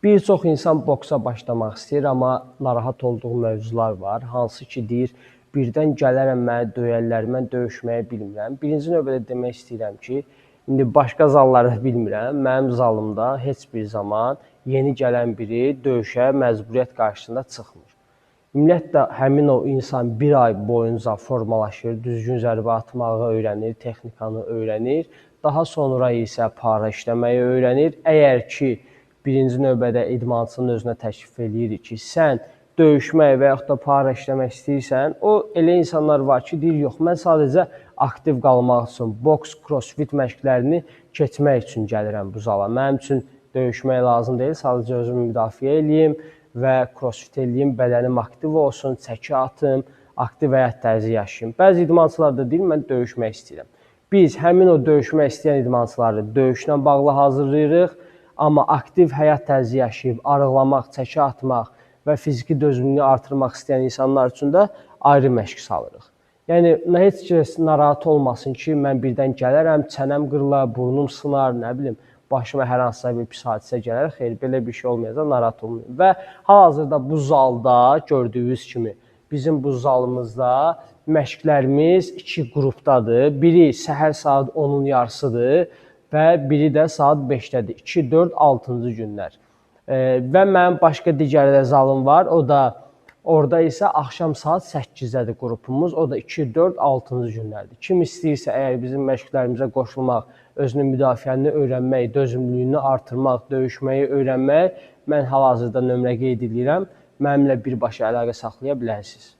Bir çox insan boksa başlamaq istəyir, amma narahat olduğu mövzular var. Hansı ki, deyir, birdən gələrəm məni döyərlər, mən döyüşməyi bilmirəm. Birinci növbədə demək istəyirəm ki, indi başqa zallarda bilmirəm, mənim zalımda heç bir zaman yeni gələn biri döyüşə məcburiyyət qarşısında çıxmır. Ümumiyyətlə, həmin o insan bir ay boyunca formalaşır, düzgün zərbə atmağı öyrənir, texnikanı öyrənir. Daha sonra isə para işləməyi öyrənir. Əgər ki, birinci növbədə idmançının özünə təklif eləyirik ki, sən döyüşmək və yaxud da para işləmək istəyirsən, o elə insanlar var ki, deyir, yox, mən sadəcə aktiv qalmaq üçün, boks, crossfit məşqlərini keçmək üçün gəlirəm bu zala. Mənim üçün döyüşmək lazım deyil, sadəcə özümü müdafiə eləyim və crossfit eləyim, bədənim aktiv olsun, çəki atım, aktiv həyat tərzi yaşayım. Bəzi idmançılar da deyir, mən döyüşmək istəyirəm. Biz həmin o döyüşmək istəyən idmançıları döyüşlə bağlı hazırlayırıq, amma aktiv həyat tərzi yaşayıb, arıqlamaq, çəki atmaq və fiziki dözümlüyü artırmaq istəyən insanlar üçün də ayrı məşq salırıq. Yəni, heç kəs narahat olmasın ki, mən birdən gələrəm, çənəm qırılar, burnum sınar, nə bilim, başıma hər hansısa bir pis hadisə gələr. Xeyr, belə bir şey olmayacaq, narahat olmayın. Və hal-hazırda bu zalda gördüyünüz kimi bizim bu zalımızda məşqlərimiz 2 qrupdadır. Biri səhər saat 10-un yarısıdır və biri də saat 5-dədir. 2, 4, 6-cı günlər. Və mənim başqa digər də zalım var. O da orada isə axşam saat 8-dədir qrupumuz. O da 2, 4, 6-cı günlərdir. Kim istəyirsə əgər bizim məşqlərimizə qoşulmaq, özünün müdafiəni öyrənmək, dözümlülüyünü artırmaq, döyüşməyi öyrənmək, mən hal-hazırda nömrə qeyd edirəm. Mənimlə birbaşa əlaqə saxlaya bilərsiniz.